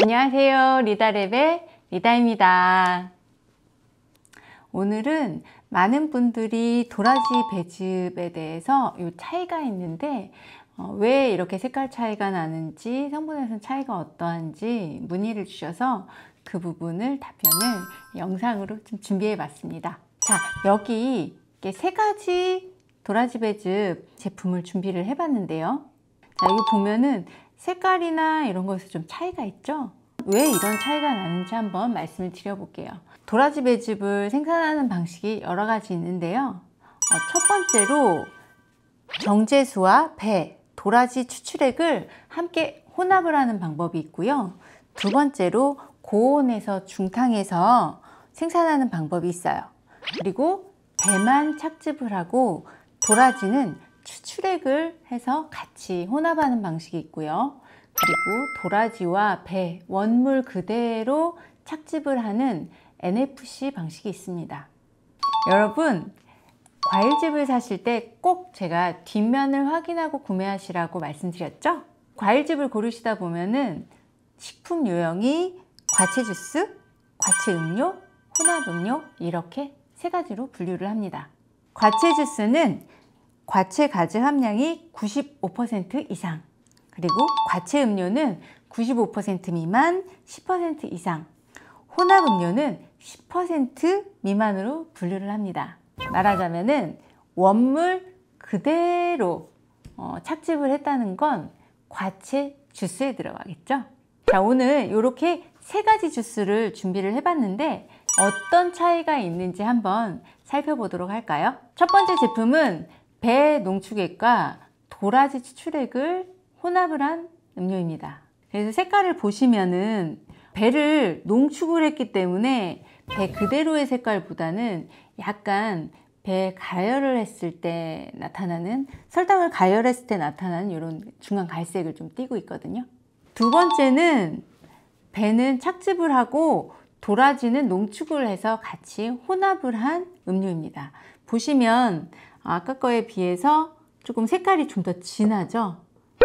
안녕하세요. 리다랩의 리다입니다. 오늘은 많은 분들이 도라지 배즙에 대해서 이 차이가 있는데 왜 이렇게 색깔 차이가 나는지, 성분에서는 차이가 어떠한지 문의를 주셔서 그 부분을 답변을 영상으로 좀 준비해 봤습니다. 자, 여기 이렇게 세 가지 도라지 배즙 제품을 준비를 해 봤는데요. 자, 여기 보면은 색깔이나 이런 거에서 좀 차이가 있죠? 왜 이런 차이가 나는지 한번 말씀을 드려볼게요. 도라지 배즙을 생산하는 방식이 여러 가지 있는데요. 첫 번째로 정제수와 배, 도라지 추출액을 함께 혼합을 하는 방법이 있고요. 두 번째로 고온에서 중탕해서 생산하는 방법이 있어요. 그리고 배만 착즙을 하고 도라지는 추출액을 해서 같이 혼합하는 방식이 있고요. 그리고 도라지와 배, 원물 그대로 착즙을 하는 NFC 방식이 있습니다. 여러분, 과일즙을 사실 때 꼭 제가 뒷면을 확인하고 구매하시라고 말씀드렸죠? 과일즙을 고르시다 보면은 식품 유형이 과채 주스, 과채 음료, 혼합 음료 이렇게 세 가지로 분류를 합니다. 과채 주스는 과채 가즈 함량이 95% 이상, 그리고 과채 음료는 95% 미만, 10% 이상, 혼합 음료는 10% 미만으로 분류를 합니다. 말하자면은 원물 그대로 착즙을 했다는 건 과채 주스에 들어가겠죠. 자, 오늘 이렇게 세 가지 주스를 준비를 해봤는데 어떤 차이가 있는지 한번 살펴보도록 할까요? 첫 번째 제품은 배 농축액과 도라지 추출액을 혼합을 한 음료입니다. 그래서 색깔을 보시면은 배를 농축을 했기 때문에 배 그대로의 색깔보다는 약간 배 가열을 했을 때 나타나는, 설탕을 가열했을 때 나타나는 이런 중간 갈색을 좀 띠고 있거든요. 두 번째는 배는 착즙을 하고 도라지는 농축을 해서 같이 혼합을 한 음료입니다. 보시면 아까 거에 비해서 조금 색깔이 좀 더 진하죠.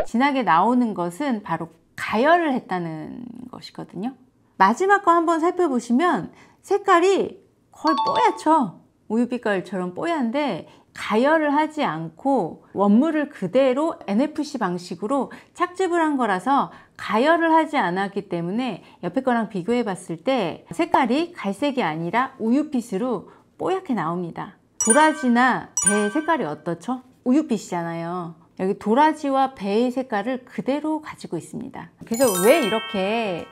진하게 나오는 것은 바로 가열을 했다는 것이거든요. 마지막 거 한번 살펴보시면 색깔이 거의 뽀얗죠. 우유빛깔처럼 뽀얀데 가열을 하지 않고 원물을 그대로 NFC 방식으로 착즙을 한 거라서 가열을 하지 않았기 때문에 옆에 거랑 비교해 봤을 때 색깔이 갈색이 아니라 우유빛으로 뽀얗게 나옵니다. 도라지나 배의 색깔이 어떻죠? 우유빛이잖아요. 여기 도라지와 배의 색깔을 그대로 가지고 있습니다. 그래서 왜 이렇게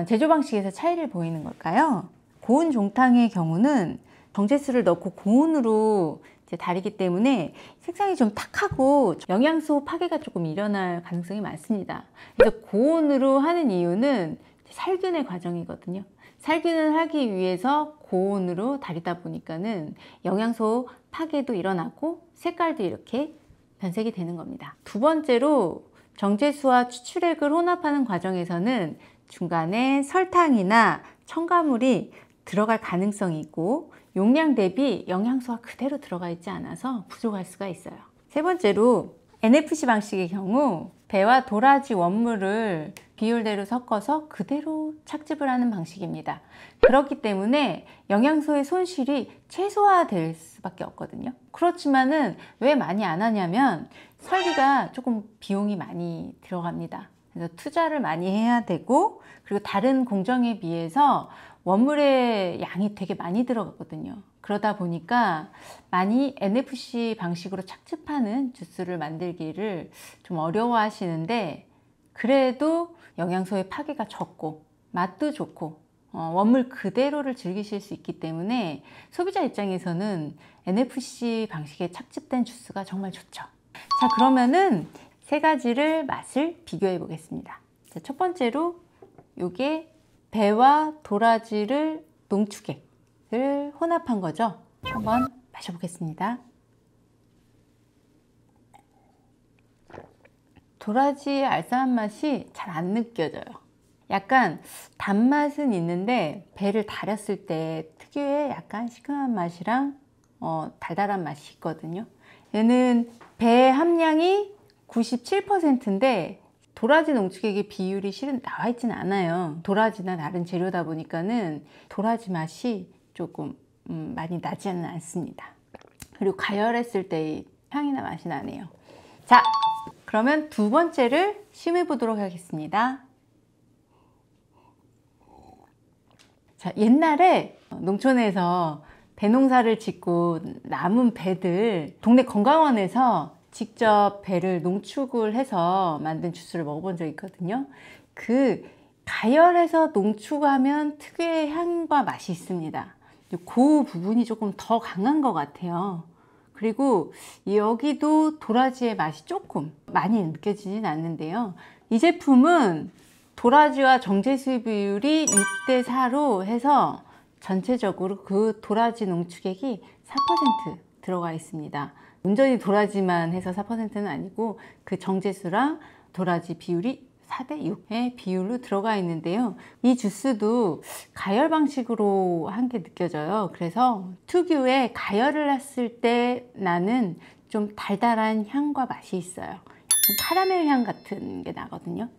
제조 방식에서 차이를 보이는 걸까요? 고온 종탕의 경우는 정제수를 넣고 고온으로 다리기 때문에 색상이 좀 탁하고 영양소 파괴가 조금 일어날 가능성이 많습니다. 그래서 고온으로 하는 이유는 살균의 과정이거든요. 살균을 하기 위해서 고온으로 다리다 보니까는 영양소 파괴도 일어나고 색깔도 이렇게 변색이 되는 겁니다. 두 번째로 정제수와 추출액을 혼합하는 과정에서는 중간에 설탕이나 첨가물이 들어갈 가능성이 있고 용량 대비 영양소가 그대로 들어가 있지 않아서 부족할 수가 있어요. 세 번째로 NFC 방식의 경우 배와 도라지 원물을 비율대로 섞어서 그대로 착즙을 하는 방식입니다. 그렇기 때문에 영양소의 손실이 최소화될 수밖에 없거든요. 그렇지만은 왜 많이 안 하냐면 설비가 조금 비용이 많이 들어갑니다. 그래서 투자를 많이 해야 되고, 그리고 다른 공정에 비해서 원물의 양이 되게 많이 들어가거든요. 그러다 보니까 많이 NFC 방식으로 착즙하는 주스를 만들기를 좀 어려워하시는데, 그래도 영양소의 파괴가 적고 맛도 좋고 원물 그대로를 즐기실 수 있기 때문에 소비자 입장에서는 NFC 방식의 착즙된 주스가 정말 좋죠. 자, 그러면은 세 가지를 맛을 비교해 보겠습니다. 자, 첫 번째로 이게 배와 도라지를 농축액을 혼합한 거죠. 한번 마셔보겠습니다. 도라지의 알싸한 맛이 잘 안 느껴져요. 약간 단맛은 있는데 배를 달였을 때 특유의 약간 시큼한 맛이랑 달달한 맛이 있거든요. 얘는 배 함량이 97%인데 도라지 농축액의 비율이 실은 나와 있지는 않아요. 도라지나 다른 재료다 보니까는 도라지 맛이 조금 많이 나지는 않습니다. 그리고 가열했을 때의 향이나 맛이 나네요. 자, 그러면 두 번째를 심해 보도록 하겠습니다. 자, 옛날에 농촌에서 배농사를 짓고 남은 배들 동네 건강원에서 직접 배를 농축을 해서 만든 주스를 먹어본 적이 있거든요. 그 가열해서 농축하면 특유의 향과 맛이 있습니다. 그 부분이 조금 더 강한 것 같아요. 그리고 여기도 도라지의 맛이 조금 많이 느껴지진 않는데요. 이 제품은 도라지와 정제수 비율이 6대4로 해서 전체적으로 그 도라지 농축액이 4% 들어가 있습니다. 온전히 도라지만 해서 4%는 아니고 그 정제수랑 도라지 비율이 4대6의 비율로 들어가 있는데요. 이 주스도 가열 방식으로 한 게 느껴져요. 그래서 특유의 가열을 했을 때 나는 좀 달달한 향과 맛이 있어요. 약간 카라멜 향 같은 게 나거든요.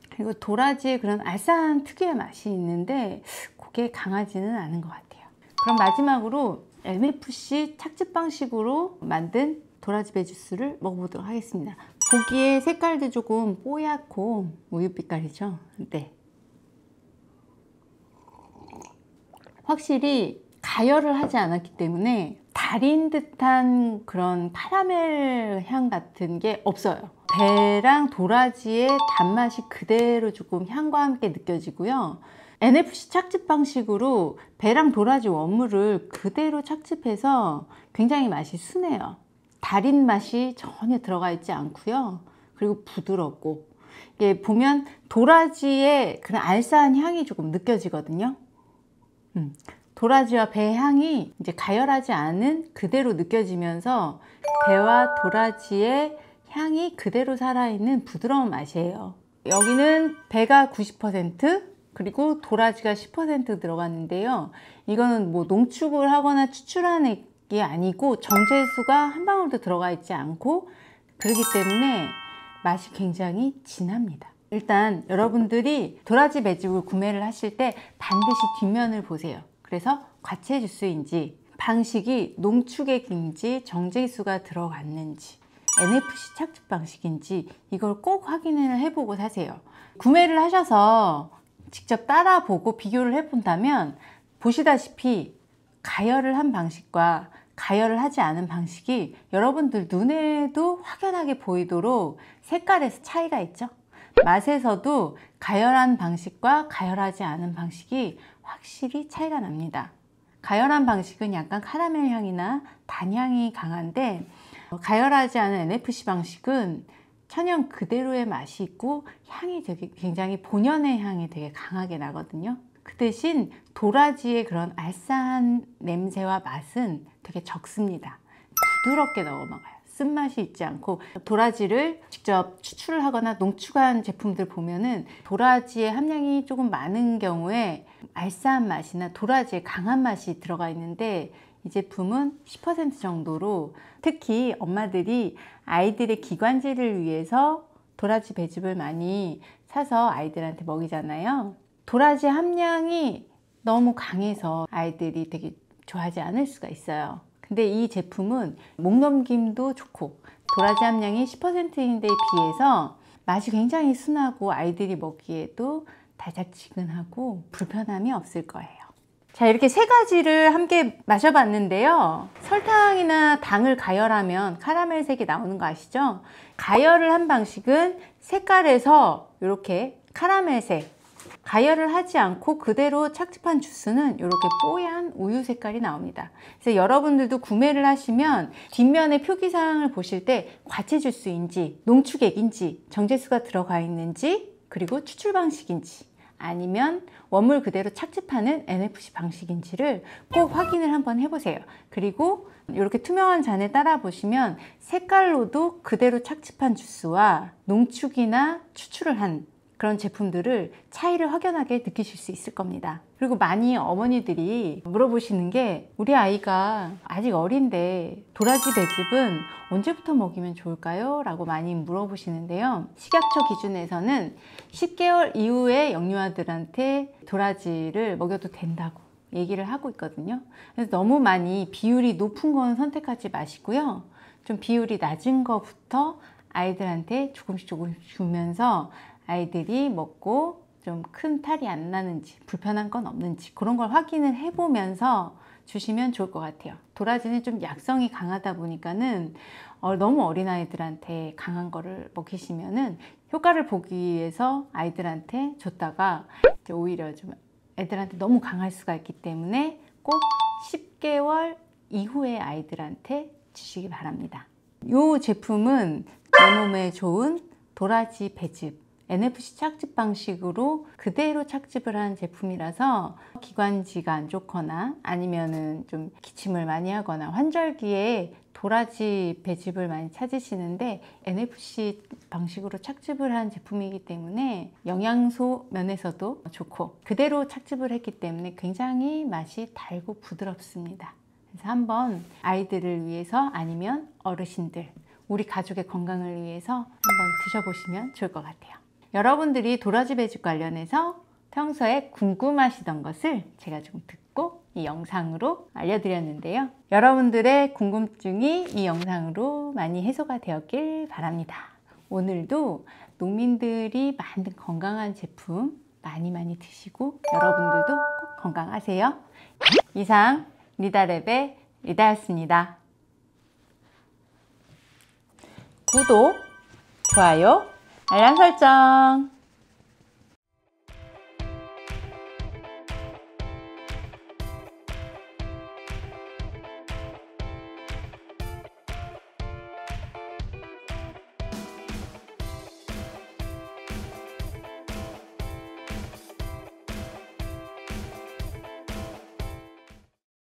그리고 도라지의 그런 알싸한 특유의 맛이 있는데 그게 강하지는 않은 것 같아요. 그럼 마지막으로 NFC 착즙 방식으로 만든 도라지 배 주스를 먹어보도록 하겠습니다. 보기에 색깔도 조금 뽀얗고 우유빛깔이죠. 네. 확실히 가열을 하지 않았기 때문에 달인 듯한 그런 카라멜 향 같은 게 없어요. 배랑 도라지의 단맛이 그대로 조금 향과 함께 느껴지고요. NFC 착즙 방식으로 배랑 도라지 원물을 그대로 착즙해서 굉장히 맛이 순해요. 달인 맛이 전혀 들어가 있지 않고요. 그리고 부드럽고 이게 보면 도라지의 그런 알싸한 향이 조금 느껴지거든요. 도라지와 배 향이 이제 가열하지 않은 그대로 느껴지면서 배와 도라지의 향이 그대로 살아있는 부드러운 맛이에요. 여기는 배가 90% 그리고 도라지가 10% 들어갔는데요. 이거는 뭐 농축을 하거나 추출한 게 아니고 정제수가 한 방울도 들어가 있지 않고 그렇기 때문에 맛이 굉장히 진합니다. 일단 여러분들이 도라지 배즙을 구매를 하실 때 반드시 뒷면을 보세요. 그래서 과채 주스인지 방식이 농축액인지 정제수가 들어갔는지 NFC 착즙 방식인지 이걸 꼭 확인을 해보고 사세요. 구매를 하셔서 직접 따라보고 비교를 해본다면 보시다시피 가열을 한 방식과 가열을 하지 않은 방식이 여러분들 눈에도 확연하게 보이도록 색깔에서 차이가 있죠. 맛에서도 가열한 방식과 가열하지 않은 방식이 확실히 차이가 납니다. 가열한 방식은 약간 카라멜 향이나 단향이 강한데 가열하지 않은 NFC 방식은 천연 그대로의 맛이 있고 향이 되게 굉장히 본연의 향이 되게 강하게 나거든요. 그 대신 도라지의 그런 알싸한 냄새와 맛은 되게 적습니다. 부드럽게 넘어가요. 쓴맛이 있지 않고 도라지를 직접 추출을 하거나 농축한 제품들 보면은 도라지의 함량이 조금 많은 경우에 알싸한 맛이나 도라지의 강한 맛이 들어가 있는데 이 제품은 10% 정도로 특히 엄마들이 아이들의 기관지를 위해서 도라지 배즙을 많이 사서 아이들한테 먹이잖아요. 도라지 함량이 너무 강해서 아이들이 되게 좋아하지 않을 수가 있어요. 근데 이 제품은 목넘김도 좋고 도라지 함량이 10%인데 비해서 맛이 굉장히 순하고 아이들이 먹기에도 달짝지근하고 불편함이 없을 거예요. 자, 이렇게 세 가지를 함께 마셔봤는데요. 설탕이나 당을 가열하면 카라멜색이 나오는 거 아시죠? 가열을 한 방식은 색깔에서 이렇게 카라멜색, 가열을 하지 않고 그대로 착즙한 주스는 이렇게 뽀얀 우유 색깔이 나옵니다. 그래서 여러분들도 구매를 하시면 뒷면의 표기사항을 보실 때 과채 주스인지 농축액인지 정제수가 들어가 있는지 그리고 추출 방식인지 아니면 원물 그대로 착즙하는 NFC 방식인지를 꼭 확인을 한번 해보세요. 그리고 이렇게 투명한 잔에 따라 보시면 색깔로도 그대로 착즙한 주스와 농축이나 추출을 한 그런 제품들을 차이를 확연하게 느끼실 수 있을 겁니다. 그리고 많이 어머니들이 물어보시는 게 우리 아이가 아직 어린데 도라지 배즙은 언제부터 먹이면 좋을까요? 라고 많이 물어보시는데요. 식약처 기준에서는 10개월 이후에 영유아들한테 도라지를 먹여도 된다고 얘기를 하고 있거든요. 그래서 너무 많이 비율이 높은 건 선택하지 마시고요. 좀 비율이 낮은 거부터 아이들한테 조금씩 주면서 아이들이 먹고 좀 큰 탈이 안 나는지 불편한 건 없는지 그런 걸 확인을 해보면서 주시면 좋을 것 같아요. 도라지는 좀 약성이 강하다 보니까는 너무 어린아이들한테 강한 거를 먹이시면은 효과를 보기 위해서 아이들한테 줬다가 이제 오히려 좀 애들한테 너무 강할 수가 있기 때문에 꼭 10개월 이후에 아이들한테 주시기 바랍니다. 이 제품은 내 몸에 좋은 도라지 배즙 NFC 착즙 방식으로 그대로 착즙을 한 제품이라서 기관지가 안 좋거나 아니면은 좀 기침을 많이 하거나 환절기에 도라지 배즙을 많이 찾으시는데 NFC 방식으로 착즙을 한 제품이기 때문에 영양소 면에서도 좋고 그대로 착즙을 했기 때문에 굉장히 맛이 달고 부드럽습니다. 그래서 한번 아이들을 위해서 아니면 어르신들 우리 가족의 건강을 위해서 한번 드셔보시면 좋을 것 같아요. 여러분들이 도라지 배즙 관련해서 평소에 궁금하시던 것을 제가 좀 듣고 이 영상으로 알려드렸는데요. 여러분들의 궁금증이 이 영상으로 많이 해소가 되었길 바랍니다. 오늘도 농민들이 만든 건강한 제품 많이 드시고 여러분들도 꼭 건강하세요. 이상 리다랩의 리다였습니다. 구독, 좋아요, 알람 설정